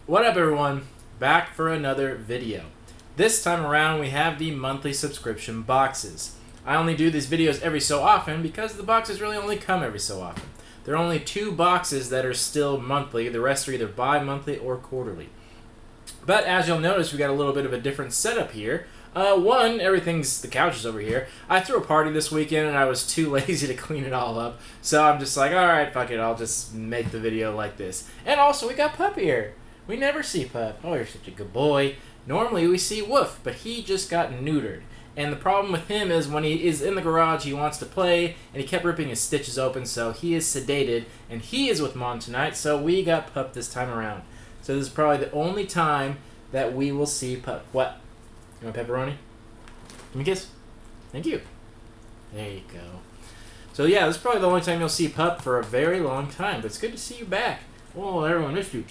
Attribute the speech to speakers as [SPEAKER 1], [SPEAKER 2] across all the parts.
[SPEAKER 1] What up, everyone? Back for another video. This time around we have the monthly subscription boxes. I only do these videos every so often because the boxes really only come every so often. There are only 2 boxes that are still monthly, the rest are either bi-monthly or quarterly. But as you'll notice, we got a little bit of a different setup here. One, the couch is over here. I threw a party this weekend and I was too lazy to clean it all up. So I'm just like, alright, fuck it, I'll just make the video like this. And also, we got Pup here. We never see Pup. Oh, you're such a good boy. Normally we see Woof, but he just got neutered. And the problem with him is when he is in the garage, he wants to play, and he kept ripping his stitches open, so he is sedated, and he is with Mom tonight, so we got Pup this time around. So this is probably the only time that we will see Pup. What? You want pepperoni? Give me a kiss. Thank you. There you go. So yeah, this is probably the only time you'll see Pup for a very long time, but it's good to see you back. Oh, everyone missed you.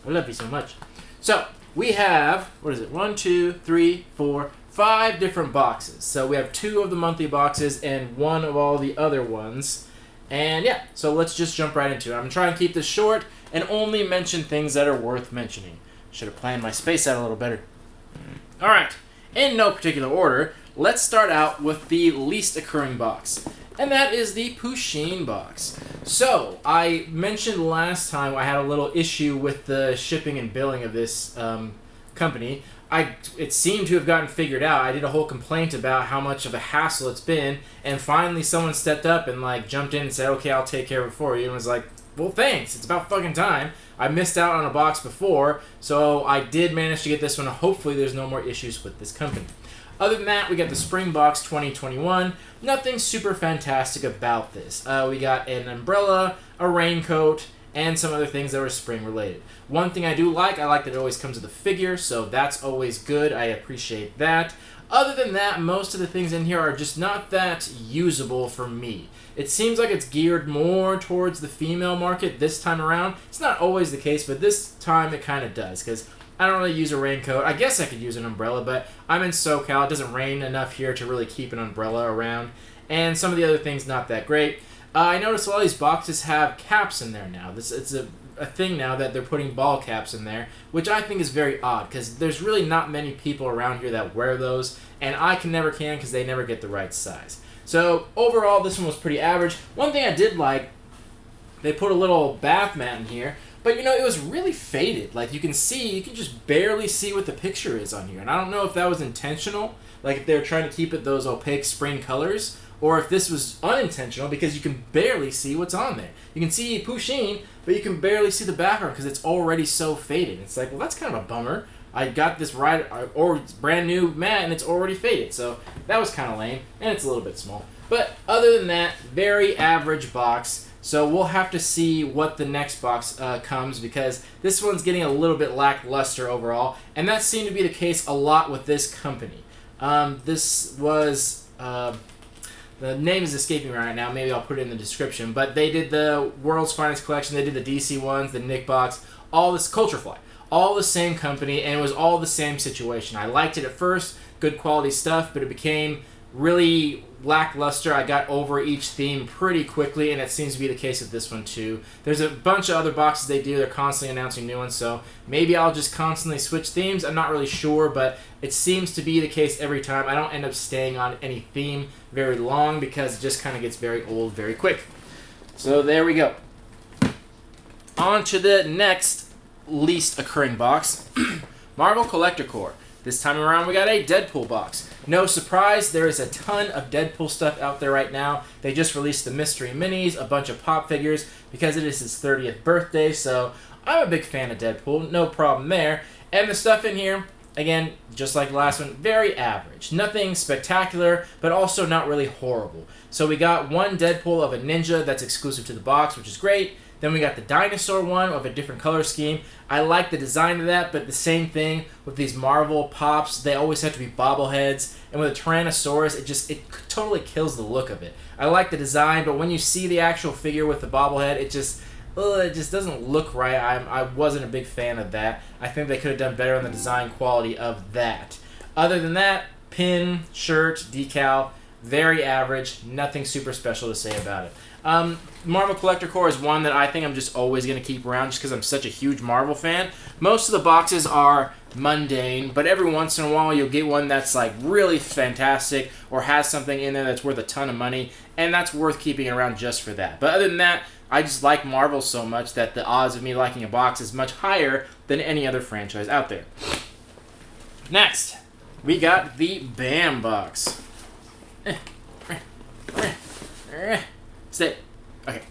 [SPEAKER 1] I love you so much. So, we have, 1, 2, 3, 4, 5 different boxes. So we have 2 of the monthly boxes and 1 of all the other ones. And yeah, so let's just jump right into it. I'm going to try and keep this short and only mention things that are worth mentioning. Should have planned my space out a little better. Alright, in no particular order, let's start out with the least occurring box. And that is the Pusheen box. So, I mentioned last time I had a little issue with the shipping and billing of this company. It seemed to have gotten figured out. I did a whole complaint about how much of a hassle it's been, and finally someone stepped up and jumped in and said, okay, I'll take care of it for you, and was like, well, thanks, it's about fucking time. I missed out on a box before, so I did manage to get this one. Hopefully there's no more issues with this company. Other than that, we got the Spring Box 2021. Nothing super fantastic about this. We got an umbrella, a raincoat, and some other things that were spring related. One thing I like that it always comes with a figure, so that's always good. I appreciate that. Other than that, most of the things in here are just not that usable for me. It seems like it's geared more towards the female market this time around. It's not always the case, but this time it kind of does, because I don't really use a raincoat. I guess I could use an umbrella, but I'm in SoCal. It doesn't rain enough here to really keep an umbrella around. And some of the other things, not that great. I noticed a lot of these boxes have caps in there now. It's a thing now that they're putting ball caps in there, which I think is very odd, because there's really not many people around here that wear those, and I never can because they never get the right size. So overall, this one was pretty average. One thing I did like, they put a little bath mat in here, but it was really faded. You can just barely see what the picture is on here. And I don't know if that was intentional, if they're trying to keep it those opaque spring colors, or if this was unintentional because you can barely see what's on there. You can see Pusheen, but you can barely see the background because it's already so faded. It's like, well, that's kind of a bummer. I got this it's brand new mat and it's already faded. So that was kind of lame, and it's a little bit small. But other than that, very average box. So we'll have to see what the next box comes, because this one's getting a little bit lackluster overall, and that seemed to be the case a lot with this company. This was, the name is escaping me right now, maybe I'll put it in the description, but they did the World's Finest Collection, they did the DC ones, the Nick box, all this Culturefly, all the same company, and it was all the same situation. I liked it at first, good quality stuff, but it became really lackluster. I got over each theme pretty quickly, and it seems to be the case with this one too. There's a bunch of other boxes they do. They're constantly announcing new ones, so maybe I'll just constantly switch themes. I'm not really sure, but it seems to be the case every time. I don't end up staying on any theme very long because it just kind of gets very old very quick. So there we go. On to the next least occurring box, Marvel Collector Corps. This time around, we got a Deadpool box. No surprise, there is a ton of Deadpool stuff out there right now. They just released the Mystery Minis, a bunch of pop figures, because it is his 30th birthday, so I'm a big fan of Deadpool, no problem there. And the stuff in here, again, just like the last one, very average. Nothing spectacular, but also not really horrible. So we got one Deadpool of a ninja that's exclusive to the box, which is great. Then we got the dinosaur one of a different color scheme. I like the design of that, but the same thing with these Marvel pops. They always have to be bobbleheads. And with a Tyrannosaurus, it totally kills the look of it. I like the design, but when you see the actual figure with the bobblehead, it just doesn't look right. I wasn't a big fan of that. I think they could have done better on the design quality of that. Other than that, pin, shirt, decal, very average, nothing super special to say about it. Marvel Collector Core is one that I think I'm just always going to keep around just because I'm such a huge Marvel fan. Most of the boxes are mundane, but every once in a while you'll get one that's like really fantastic or has something in there that's worth a ton of money, and that's worth keeping around just for that. But other than that, I just like Marvel so much that the odds of me liking a box is much higher than any other franchise out there. Next, we got the BAM box. Stay. Okay.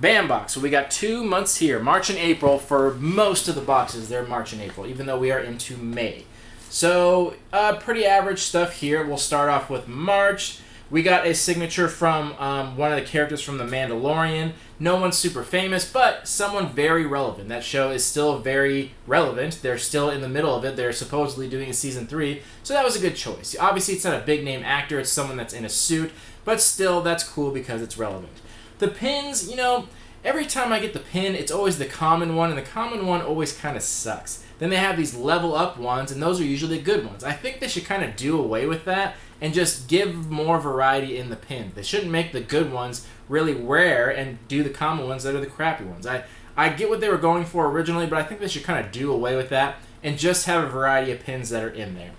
[SPEAKER 1] BAM box. So we got 2 months here, March and April. For most of the boxes, they're March and April, even though we are into May. So, pretty average stuff here. We'll start off with March. We got a signature from one of the characters from The Mandalorian. No one's super famous, but someone very relevant. That show is still very relevant. They're still in the middle of it. They're supposedly doing a season 3, so that was a good choice. Obviously, it's not a big-name actor. It's someone that's in a suit, but still, that's cool because it's relevant. The pins, you know, every time I get the pin, it's always the common one, and the common one always kind of sucks. Then they have these level up ones, and those are usually good ones. I think they should kind of do away with that and just give more variety in the pin. They shouldn't make the good ones really rare and do the common ones that are the crappy ones. I get what they were going for originally, but I think they should kind of do away with that and just have a variety of pins that are in there.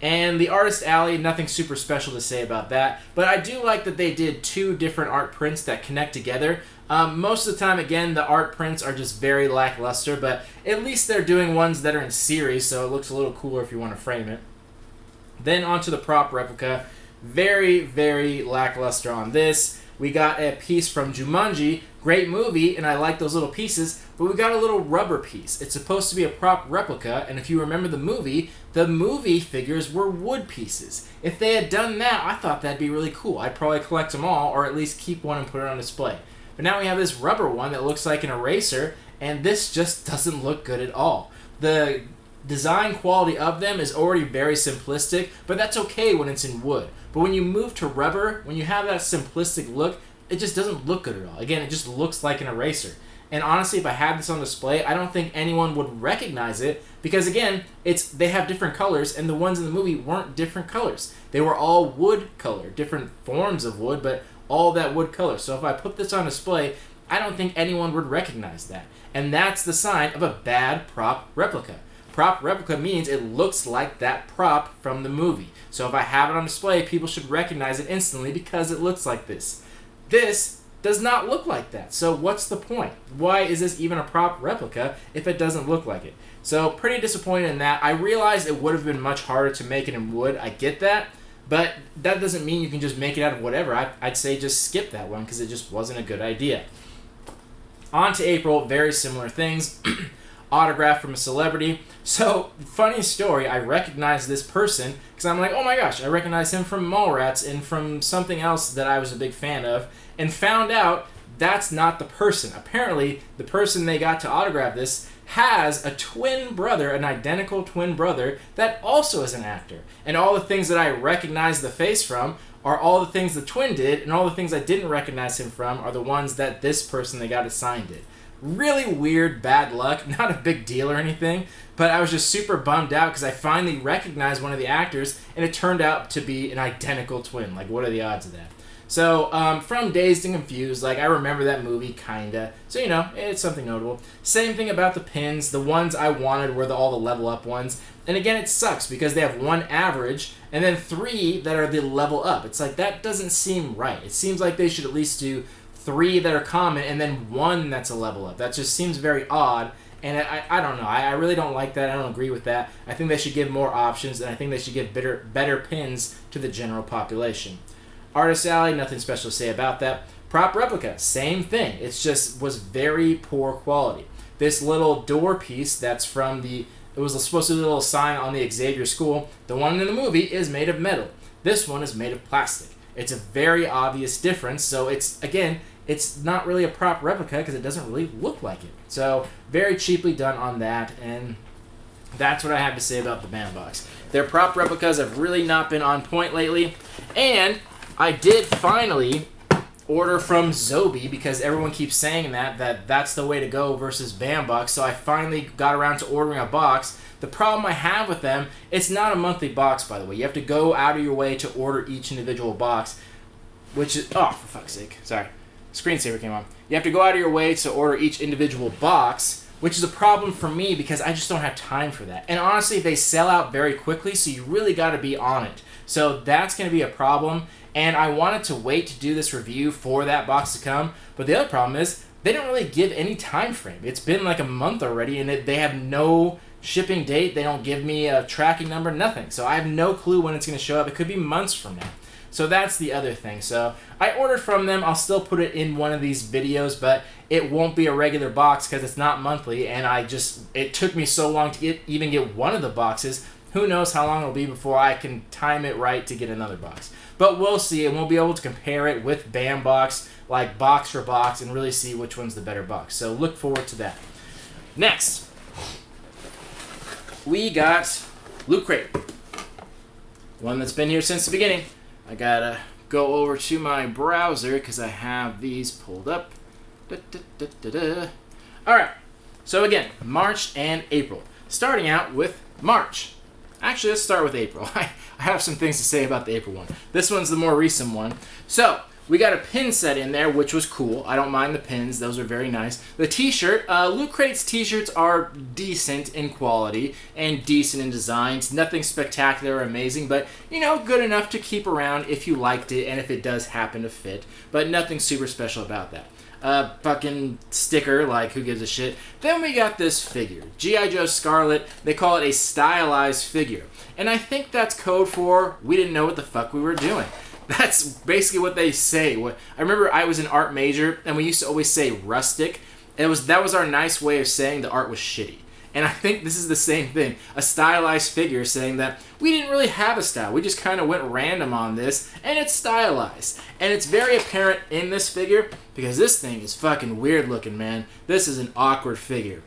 [SPEAKER 1] And the Artist Alley, nothing super special to say about that, but I do like that they did 2 different art prints that connect together. Most of the time, again, the art prints are just very lackluster, but at least they're doing ones that are in series, so it looks a little cooler if you want to frame it. Then onto the prop replica. Very, very lackluster on this. We got a piece from Jumanji. Great movie, and I like those little pieces, but we got a little rubber piece. It's supposed to be a prop replica, and if you remember the movie figures were wood pieces. If they had done that, I thought that'd be really cool. I'd probably collect them all, or at least keep one and put it on display. But now we have this rubber one that looks like an eraser, and this just doesn't look good at all. The design quality of them is already very simplistic, but that's okay when it's in wood. But when you move to rubber, when you have that simplistic look, it just doesn't look good at all. Again, it just looks like an eraser. And honestly, if I had this on display, I don't think anyone would recognize it because, again, they have different colors, and the ones in the movie weren't different colors. They were all wood color, different forms of wood, but all that wood color. So if I put this on display, I don't think anyone would recognize that. And that's the sign of a bad prop replica. Prop replica means it looks like that prop from the movie. So if I have it on display, people should recognize it instantly because it looks like this. This does not look like that. So what's the point? Why is this even a prop replica if it doesn't look like it? So pretty disappointed in that. I realized it would have been much harder to make it in wood. I get that. But that doesn't mean you can just make it out of whatever. I'd say just skip that one because it just wasn't a good idea. On to April, very similar things. Autograph from a celebrity. So, funny story, I recognize this person because I'm like, oh my gosh, I recognize him from Mallrats and from something else that I was a big fan of, and found out that's not the person. Apparently, the person they got to autograph this has a twin brother, an identical twin brother, that also is an actor. And all the things that I recognize the face from are all the things the twin did, and all the things I didn't recognize him from are the ones that this person they got assigned did. Really weird, bad luck, not a big deal or anything, but I was just super bummed out because I finally recognized one of the actors, and it turned out to be an identical twin. Like, what are the odds of that? So, from Dazed and Confused, like, I remember that movie, kinda. So, you know, it's something notable. Same thing about the pins. The ones I wanted were all the level up ones. And again, it sucks because they have 1 average and then 3 that are the level up. It's like, that doesn't seem right. It seems like they should at least do 3 that are common and then 1 that's a level up. That just seems very odd. And I don't know. I really don't like that. I don't agree with that. I think they should give more options, and I think they should give better pins to the general population. Artist Alley, nothing special to say about that. Prop replica, same thing. It just was very poor quality. This little door piece that's from it was supposed to be a little sign on the Xavier School. The one in the movie is made of metal. This one is made of plastic. It's a very obvious difference. So it's not really a prop replica because it doesn't really look like it. So very cheaply done on that, and that's what I have to say about the BAM box. Their prop replicas have really not been on point lately, and I did finally order from Zobi because everyone keeps saying that's the way to go versus Bambox. So I finally got around to ordering a box. The problem I have with them, it's not a monthly box, by the way. You have to go out of your way to order each individual box, which is, oh, for fuck's sake, sorry. Screensaver came on. You have to go out of your way to order each individual box, which is a problem for me because I just don't have time for that. And honestly, they sell out very quickly, so you really got to be on it. So that's going to be a problem, and I wanted to wait to do this review for that box to come, but the other problem is they don't really give any time frame. It's been like a month already, and they have no shipping date. They don't give me a tracking number, nothing. So I have no clue when it's going to show up. It could be months from now. So that's the other thing. So I ordered from them. I'll still put it in one of these videos, but it won't be a regular box because it's not monthly, and it took me so long to even get one of the boxes. Who knows how long it'll be before I can time it right to get another box. But we'll see, and we'll be able to compare it with Bambox, like box for box, and really see which one's the better box. So look forward to that. Next, we got Loot Crate. One that's been here since the beginning. I gotta go over to my browser because I have these pulled up. Alright, so again, March and April. Starting out with March. Actually, let's start with April. I have some things to say about the April one. This one's the more recent one. So, we got a pin set in there, which was cool. I don't mind the pins. Those are very nice. The t-shirt, Loot Crate's t-shirts are decent in quality and decent in designs. Nothing spectacular or amazing, but, you know, good enough to keep around if you liked it and if it does happen to fit. But nothing super special about that. Fucking sticker, like, who gives a shit. Then we got this figure. G.I. Joe Scarlet, they call it a stylized figure. And I think that's code for we didn't know what the fuck we were doing. That's basically what they say. I remember I was an art major, and we used to always say rustic. That was our nice way of saying the art was shitty. And I think this is the same thing. A stylized figure saying that we didn't really have a style. We just kind of went random on this, and it's stylized. And it's very apparent in this figure because this thing is fucking weird looking, man. This is an awkward figure.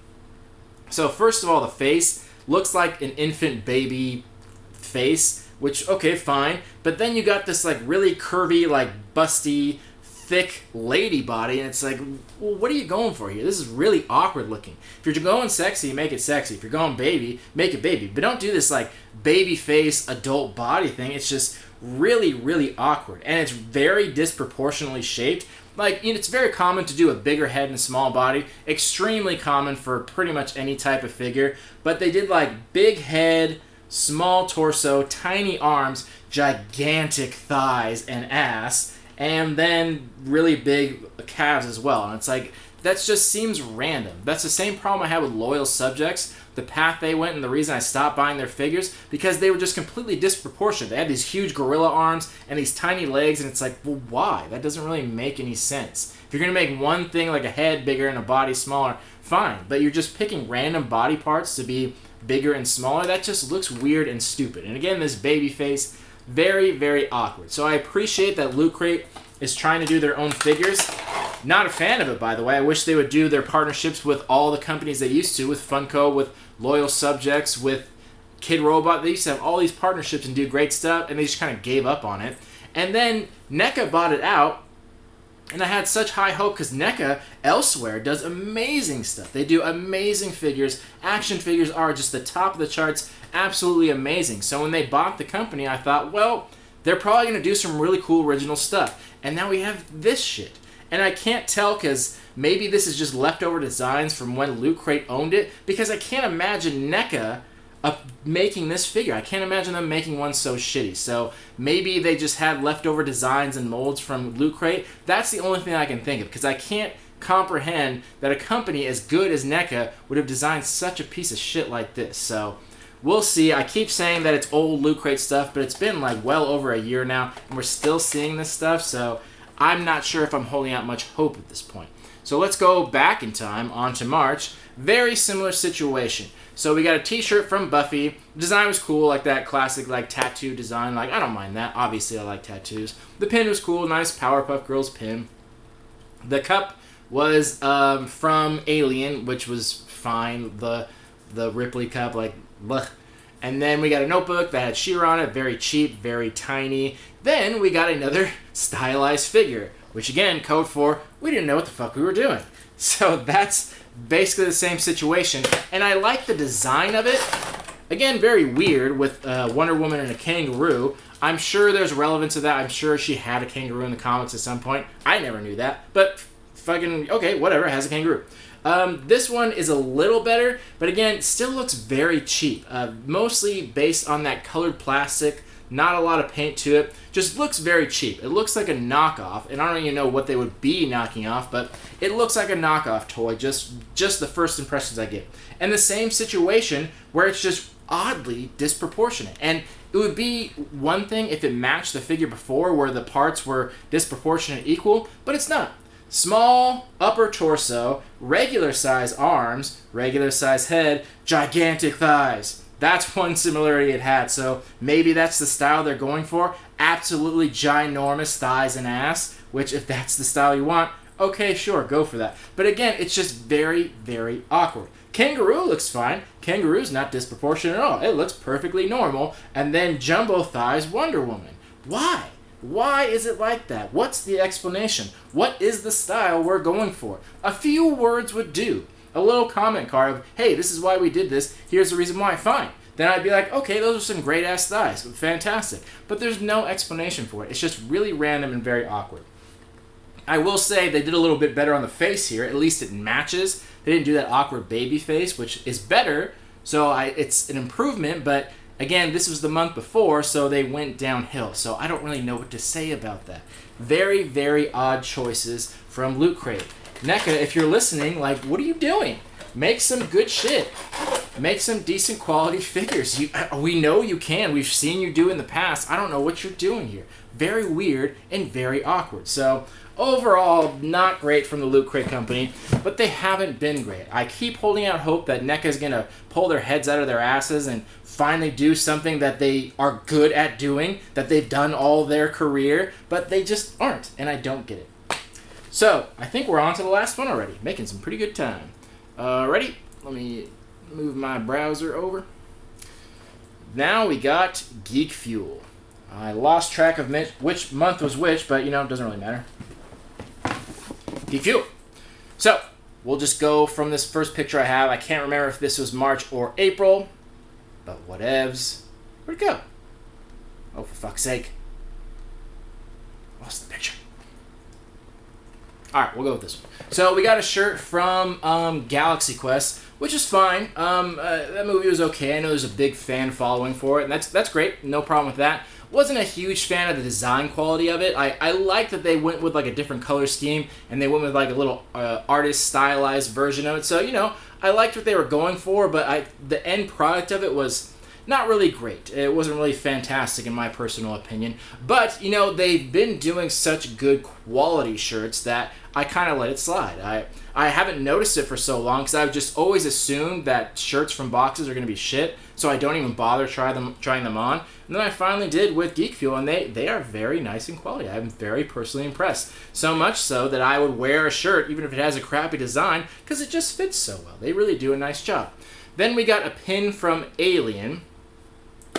[SPEAKER 1] So first of all, the face looks like an infant baby face, which, okay, fine. But then you got this like really curvy, like busty, thick lady body, and it's like, well, what are you going for here? This is really awkward looking. If you're going sexy, make it sexy. If you're going baby, make it baby. But don't do this like baby face adult body thing. It's just really, really awkward, and it's very disproportionately shaped. Like, you know, it's very common to do a bigger head and a small body. Extremely common for pretty much any type of figure. But they did like big head, small torso, tiny arms, gigantic thighs and ass, and then really big calves as well. And it's like, that just seems random. That's the same problem I had with Loyal Subjects, the path they went, and the reason I stopped buying their figures, because they were just completely disproportionate. They had these huge gorilla arms and these tiny legs, and it's like, well, why? That doesn't really make any sense. If you're going to make one thing like a head bigger and a body smaller, fine. But you're just picking random body parts to be bigger and smaller. That just looks weird and stupid. And again, this baby face, very, very awkward. So I appreciate that Loot Crate is trying to do their own figures. Not a fan of it, by the way. I wish they would do their partnerships with all the companies they used to, with Funko, with Loyal Subjects, with Kid Robot. They used to have all these partnerships and do great stuff, and they just kind of gave up on it. And then NECA bought it out, and I had such high hope because NECA elsewhere does amazing stuff. They do amazing figures. Action figures are just the top of the charts, absolutely amazing. So when they bought the company, I thought, well, they're probably going to do some really cool original stuff. And now we have this shit. And I can't tell because maybe this is just leftover designs from when Loot Crate owned it, because I can't imagine NECA making this figure. I can't imagine them making one so shitty. So maybe they just had leftover designs and molds from Loot Crate. That's the only thing I can think of, because I can't comprehend that a company as good as NECA would have designed such a piece of shit like this. So we'll see. I keep saying that it's old Loot Crate stuff, but it's been like well over a year now, and we're still seeing this stuff, so I'm not sure if I'm holding out much hope at this point. So let's go back in time onto March. Very similar situation. So we got a t-shirt from Buffy. The design was cool, like that classic like tattoo design. Like, I don't mind that. Obviously, I like tattoos. The pin was cool. Nice Powerpuff Girls pin. The cup was from Alien, which was fine. The Ripley cup, like, blech. And then we got a notebook that had She-Ra on it. Very cheap, very tiny. Then we got another stylized figure. which again, code for we didn't know what the fuck we were doing. So that's basically the same situation, and I like the design of it. Again, very weird with Wonder Woman and a kangaroo. I'm sure there's relevance to that. I'm sure she had a kangaroo in the comics at some point. I never knew that, but fucking, okay, whatever, has a kangaroo. This one is a little better, but again, still looks very cheap. Mostly based on that colored plastic, not a lot of paint to it. Just looks very cheap. It looks like a knockoff, and I don't even know what they would be knocking off, but it looks like a knockoff toy, just the first impressions I get. And the same situation where it's just oddly disproportionate. And it would be one thing if it matched the figure before where the parts were disproportionate equal, but it's not. Small upper torso, regular size arms, regular size head, gigantic thighs. That's one similarity it had, so maybe that's the style they're going for. Absolutely ginormous thighs and ass, which if that's the style you want, okay, sure, go for that. But again, it's just very, very awkward. Kangaroo looks fine. Kangaroo's not disproportionate at all. It looks perfectly normal. And then jumbo thighs Wonder Woman. Why? Why is it like that? What's the explanation? What is the style we're going for? A few words would do. A little comment card of, hey, this is why we did this. Here's the reason why. Fine. Then I'd be like, okay, those are some great-ass thighs. Fantastic. But there's no explanation for it. It's just really random and very awkward. I will say they did a little bit better on the face here. At least it matches. They didn't do that awkward baby face, which is better. So it's an improvement, but again, this was the month before, so they went downhill. So I don't really know what to say about that. Very, very odd choices from Loot Crate. NECA, if you're listening, like, what are you doing? Make some good shit. Make some decent quality figures. We know you can. We've seen you do in the past. I don't know what you're doing here. Very weird and very awkward. So overall, not great from the Loot Crate company, but they haven't been great. I keep holding out hope that NECA is going to pull their heads out of their asses and finally do something that they are good at doing, that they've done all their career, but they just aren't, and I don't get it. So, I think we're on to the last one already, making some pretty good time. Ready? Let me move my browser over. Now we got Geek Fuel. I lost track of which month was which, but, you know, it doesn't really matter. Geek Fuel. So, we'll just go from this first picture I have. I can't remember if this was March or April, but whatevs. Where'd it go? Oh, for fuck's sake. Lost the picture. Alright, we'll go with this one. So, we got a shirt from Galaxy Quest, which is fine. That movie was okay. I know there's a big fan following for it, and that's great. No problem with that. Wasn't a huge fan of the design quality of it. I like that they went with like a different color scheme, and they went with like a little artist stylized version of it. So, you know, I liked what they were going for, but the end product of it was not really great. It wasn't really fantastic in my personal opinion. But, you know, they've been doing such good quality shirts that I kind of let it slide. I haven't noticed it for so long because I've just always assumed that shirts from boxes are going to be shit, so I don't even bother trying them on. And then I finally did with Geek Fuel, and they are very nice in quality. I'm very personally impressed. So much so that I would wear a shirt even if it has a crappy design because it just fits so well. They really do a nice job. Then we got a pin from Alien,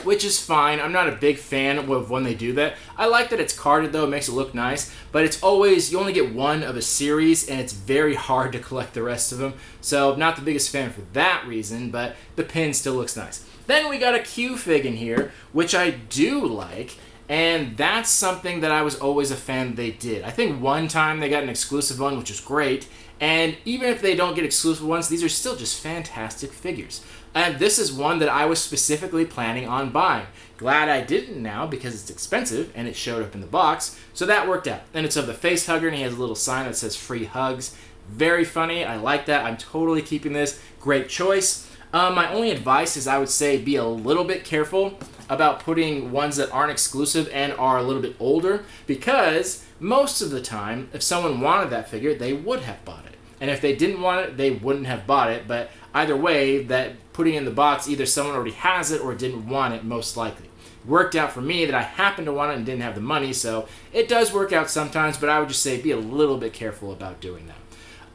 [SPEAKER 1] which is fine. I'm not a big fan of when they do that. I like that it's carded though, it makes it look nice, but it's always, you only get one of a series and it's very hard to collect the rest of them. So not the biggest fan for that reason, but the pin still looks nice. Then we got a Q-Fig in here, which I do like, and that's something that I was always a fan they did. I think one time they got an exclusive one, which was great, and even if they don't get exclusive ones, these are still just fantastic figures. And this is one that I was specifically planning on buying. Glad I didn't now because it's expensive and it showed up in the box. So that worked out. And it's of the face hugger and he has a little sign that says free hugs. Very funny. I like that. I'm totally keeping this. Great choice. My only advice is I would say be a little bit careful about putting ones that aren't exclusive and are a little bit older, because most of the time, if someone wanted that figure, they would have bought it. And if they didn't want it, they wouldn't have bought it. But either way, that putting it in the box, either someone already has it or didn't want it, most likely. It worked out for me that I happened to want it and didn't have the money, so it does work out sometimes, but I would just say be a little bit careful about doing that.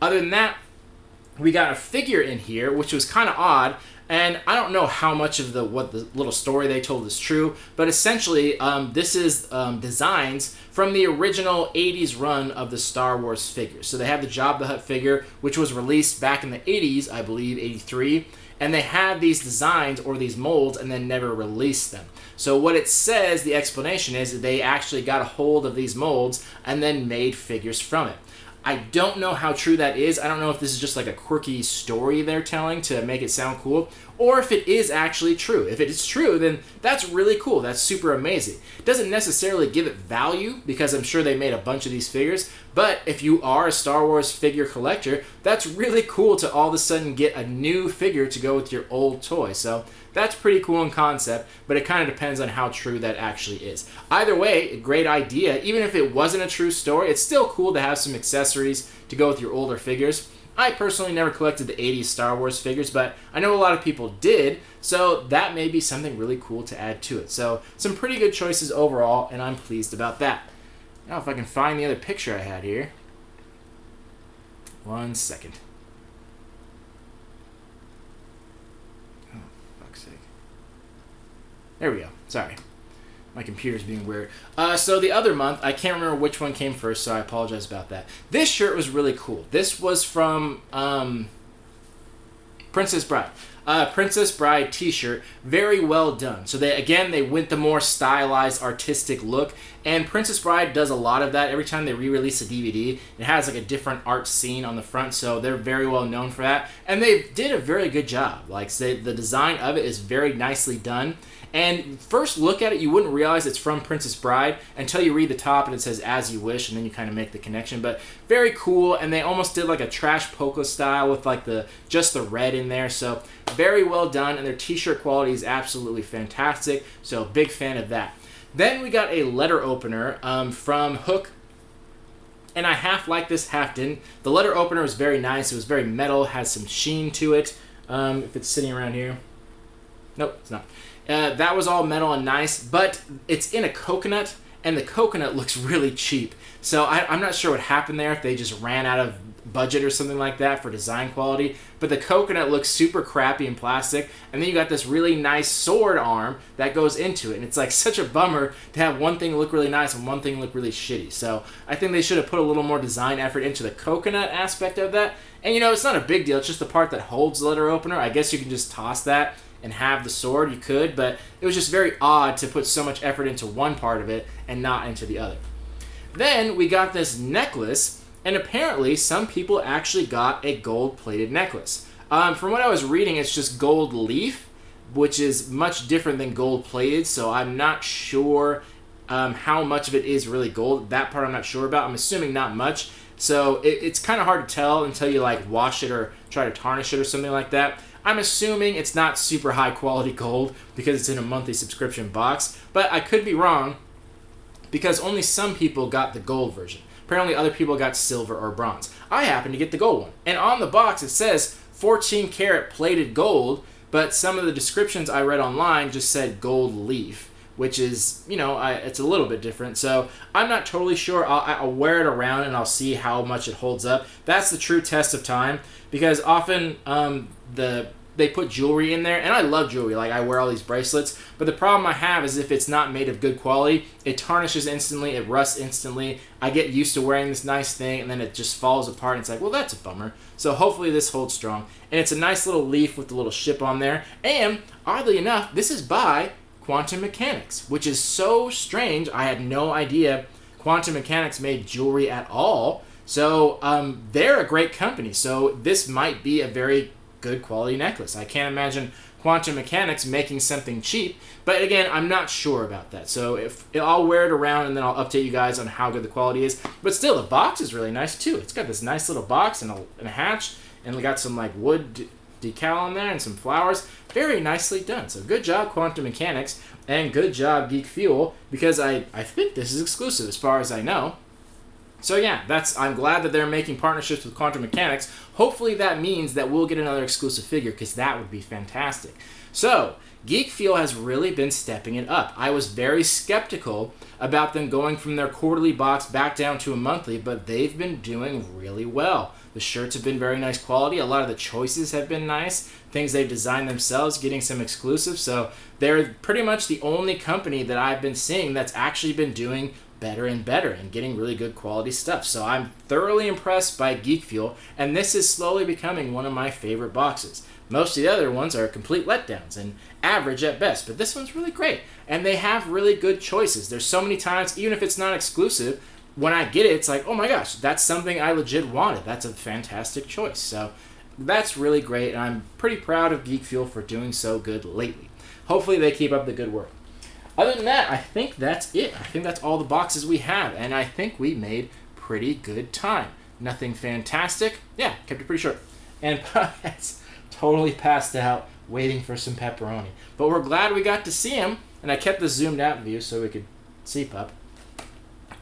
[SPEAKER 1] Other than that, we got a figure in here, which was kind of odd. And I don't know how much of what the little story they told is true, but essentially this is designs from the original 80s run of the Star Wars figures. So they have the Jabba the Hutt figure, which was released back in the 80s, I believe, 83, and they had these designs or these molds and then never released them. So what it says, the explanation is that they actually got a hold of these molds and then made figures from it. I don't know how true that is. I don't know if this is just like a quirky story they're telling to make it sound cool, or if it is actually true. If it is true, then that's really cool. That's super amazing. It doesn't necessarily give it value, because I'm sure they made a bunch of these figures, but if you are a Star Wars figure collector, that's really cool to all of a sudden get a new figure to go with your old toy. So that's pretty cool in concept, but it kind of depends on how true that actually is. Either way, a great idea. Even if it wasn't a true story, it's still cool to have some accessories to go with your older figures. I personally never collected the 80s Star Wars figures, but I know a lot of people did, so that may be something really cool to add to it. So some pretty good choices overall, and I'm pleased about that. Now if I can find the other picture I had here. 1 second. There we go. Sorry. My computer's being weird. So the other month, I can't remember which one came first, so I apologize about that. This shirt was really cool. This was from Princess Bride. Princess Bride t-shirt. Very well done. So they went the more stylized, artistic look. And Princess Bride does a lot of that. Every time they re-release a DVD, it has like a different art scene on the front. So they're very well known for that. And they did a very good job. Like, the design of it is very nicely done. And first look at it, you wouldn't realize it's from Princess Bride until you read the top and it says "As You Wish," and then you kind of make the connection. But very cool, and they almost did like a trash polka style with like just the red in there. So very well done, and their t-shirt quality is absolutely fantastic. So big fan of that. Then we got a letter opener from Hook. And I half liked this, half didn't. The letter opener was very nice. It was very metal, has some sheen to it. If it's sitting around here. Nope, it's not. That was all metal and nice, but it's in a coconut, and the coconut looks really cheap. So I'm not sure what happened there, if they just ran out of budget or something like that for design quality, but the coconut looks super crappy and plastic, and then you got this really nice sword arm that goes into it, and it's like such a bummer to have one thing look really nice and one thing look really shitty. So I think they should have put a little more design effort into the coconut aspect of that, and it's not a big deal, it's just the part that holds the letter opener. I guess you can just toss that and have the sword, you could, but it was just very odd to put so much effort into one part of it and not into the other. Then we got this necklace, and apparently some people actually got a gold-plated necklace. From what I was reading, it's just gold leaf, which is much different than gold-plated, so I'm not sure how much of it is really gold. That part I'm not sure about. I'm assuming not much. So it's kind of hard to tell until you like wash it or try to tarnish it or something like that. I'm assuming it's not super high quality gold because it's in a monthly subscription box, but I could be wrong because only some people got the gold version. Apparently other people got silver or bronze. I happen to get the gold one. And on the box it says 14 karat plated gold, but some of the descriptions I read online just said gold leaf, which is, it's a little bit different. So I'm not totally sure. I'll wear it around and I'll see how much it holds up. That's the true test of time, because often they put jewelry in there, and I love jewelry. Like, I wear all these bracelets, but the problem I have is if it's not made of good quality, it tarnishes instantly, it rusts instantly. I get used to wearing this nice thing, and then it just falls apart, and it's like, well, that's a bummer. So hopefully this holds strong. And it's a nice little leaf with the little ship on there. And oddly enough, this is by Quantum Mechanics, which is so strange. I had no idea Quantum Mechanics made jewelry at all. So they're a great company. So this might be a very good quality necklace. I can't imagine Quantum Mechanics making something cheap, but again, I'm not sure about that. So I'll wear it around and then I'll update you guys on how good the quality is. But still, the box is really nice too. It's got this nice little box and a hatch, and we got some like wood decal on there and some flowers. Very nicely done. So good job, Quantum Mechanics, and good job, Geek Fuel, because I think this is exclusive as far as I know. So yeah, I'm glad that they're making partnerships with Quantum Mechanics. Hopefully that means that we'll get another exclusive figure, because that would be fantastic. So, Geek Fuel has really been stepping it up. I was very skeptical about them going from their quarterly box back down to a monthly, but they've been doing really well. The shirts have been very nice quality. A lot of the choices have been nice. Things they've designed themselves, getting some exclusives. So they're pretty much the only company that I've been seeing that's actually been doing better and better and getting really good quality stuff. So I'm thoroughly impressed by Geek Fuel, and this is slowly becoming one of my favorite boxes. Most of the other ones are complete letdowns and average at best, but this one's really great. And they have really good choices. There's so many times, even if it's not exclusive, when I get it, it's like, oh my gosh, that's something I legit wanted. That's a fantastic choice. So that's really great, and I'm pretty proud of Geek Fuel for doing so good lately. Hopefully they keep up the good work. Other than that, I think that's it. I think that's all the boxes we have, and I think we made pretty good time. Nothing fantastic. Yeah, kept it pretty short. And it's totally passed out waiting for some pepperoni. But we're glad we got to see him, and I kept the zoomed out view so we could see Pup.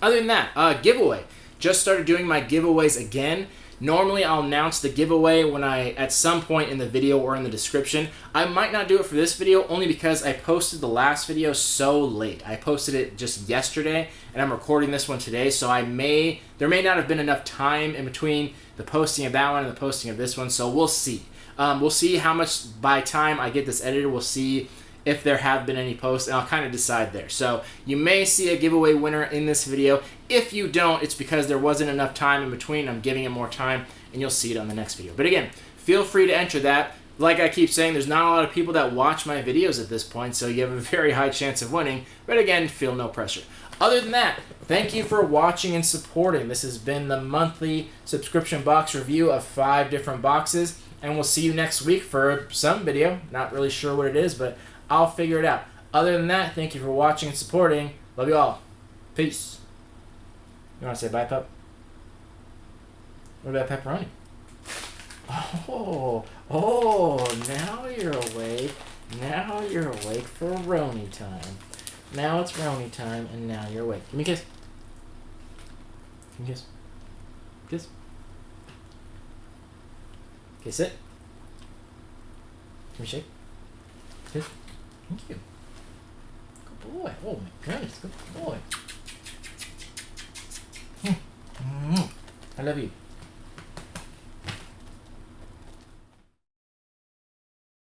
[SPEAKER 1] Other than that, giveaway. Just started doing my giveaways again. Normally I'll announce the giveaway when at some point in the video or in the description. I might not do it for this video only because I posted the last video so late. I posted it just yesterday and I'm recording this one today, so there may not have been enough time in between the posting of that one and the posting of this one, so we'll see. We'll see how much by time I get this edited. We'll see if there have been any posts, and I'll kind of decide there. So you may see a giveaway winner in this video. If you don't, it's because there wasn't enough time in between. I'm giving it more time, and you'll see it on the next video. But again, feel free to enter that. Like I keep saying, there's not a lot of people that watch my videos at this point, so you have a very high chance of winning. But again, feel no pressure. Other than that, thank you for watching and supporting. This has been the monthly subscription box review of 5 different boxes, and we'll see you next week for some video. Not really sure what it is, but I'll figure it out. Other than that, thank you for watching and supporting. Love you all. Peace. You want to say bye, Pup? What about pepperoni? Oh, now you're awake. Now you're awake for Roni time. Now it's Roni time, and now you're awake. Give me a kiss. Give me a kiss. Kiss. Okay, sit. Give me a shake. Kiss. Thank you. Good boy. Oh my goodness, good boy. I love you.